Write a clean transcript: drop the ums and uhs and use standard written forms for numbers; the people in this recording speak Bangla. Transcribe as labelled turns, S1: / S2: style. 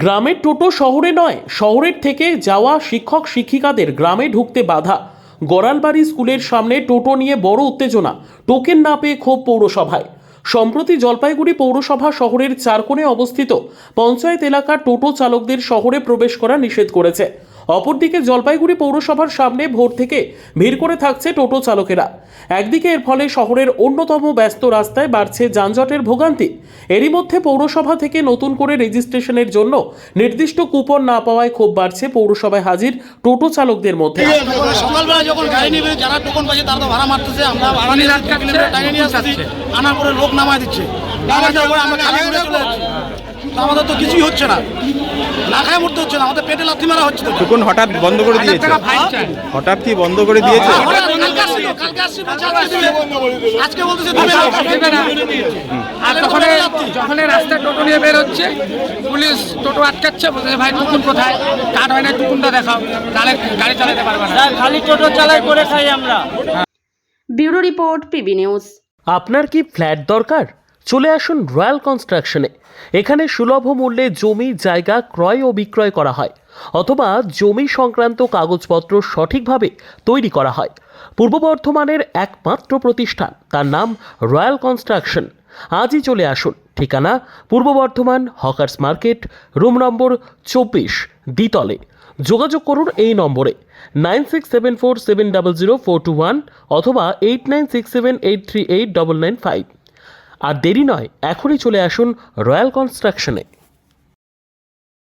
S1: গ্রামের টোটো শহরে নয়, শহরের থেকে যাওয়া শিক্ষক শিক্ষিকাদের গ্রামে ঢুকতে বাধা। গড়ালবাড়ি স্কুলের সামনে টোটো নিয়ে বড় উত্তেজনা, টোকেন না পেয়ে ক্ষোভ পৌরসভায়। সম্প্রতি জলপাইগুড়ি পৌরসভা শহরের চারকোণে অবস্থিত পঞ্চায়েত এলাকার টোটো চালকদের শহরে প্রবেশ করা নিষেধ করেছে। অপরদিকে জলপাইগুড়ি পৌরসভার সামনে ভোর থেকে ভিড় করে থাকছে টোটো চালকেরা। একদিকে এর ফলে শহরের অন্যতম ব্যস্ত রাস্তায় বাড়ছে যানজটের ভোগান্তি। এরই মধ্যে পৌরসভা থেকে নতুন করে রেজিস্ট্রেশনের জন্য নির্দিষ্ট কুপন না পাওয়ায় ক্ষোভ বাড়ছে পৌরসভায় হাজির টোটো চালকদের মধ্যে।
S2: সকালবেলা যখন গাড়ি নিবে যারা টোকন পাচ্ছে তারা তো ভাড়া মারতেছে, আমরা ভাড়া নিয়ে টাইনে নিয়ে আসছি, আনার পরে লোক নামায় দিচ্ছে, নামায় দেওয়ার পরে আমরা খালি ঘুরে চলে যাচ্ছি। আমাদের তো কিছুই হচ্ছে না, না খায় মরতে হচ্ছে না, আমাদের পেটে লাথি মারা হচ্ছে।
S3: টোকন হঠাৎ বন্ধ করে দিয়েছে? হঠাৎ কি বন্ধ করে দিয়েছে?
S2: আজকে বলতেছে
S4: আর যখন রাস্তায় টোটো নিয়ে বের হচ্ছে, পুলিশ টোটো আটকাচ্ছে, বলতেছে ভাই টুকুন কোথায়, কার্ড হয় না, টুকুনটা দেখাও, তাহলে গাড়ি চালাতে পারবে না।
S5: খালি টোটো চালাই করে খাই আমরা।
S6: Bureau report, PB news.
S1: আপনার কি ফ্ল্যাট দরকার? চলে আসুন রয়্যাল কনস্ট্রাকশনে। এখানে সুলভ মূল্যে জমি জায়গা ক্রয় ও বিক্রয় করা হয়, অথবা জমি সংক্রান্ত কাগজপত্র সঠিকভাবে তৈরি করা হয়। পূর্ব বর্ধমানের একমাত্র প্রতিষ্ঠান, তার নাম রয়্যাল কনস্ট্রাকশন। আজই চলে আসুন। ঠিকানা পূর্ব Bardhaman hawkers market, room number 24, দ্বিতলে। যোগাযোগ করুন এই নম্বরে 9674700421 অথবা 8967838995। আর দেরি নয়, এখনই চলে আসুন রয়্যাল কনস্ট্রাকশনে।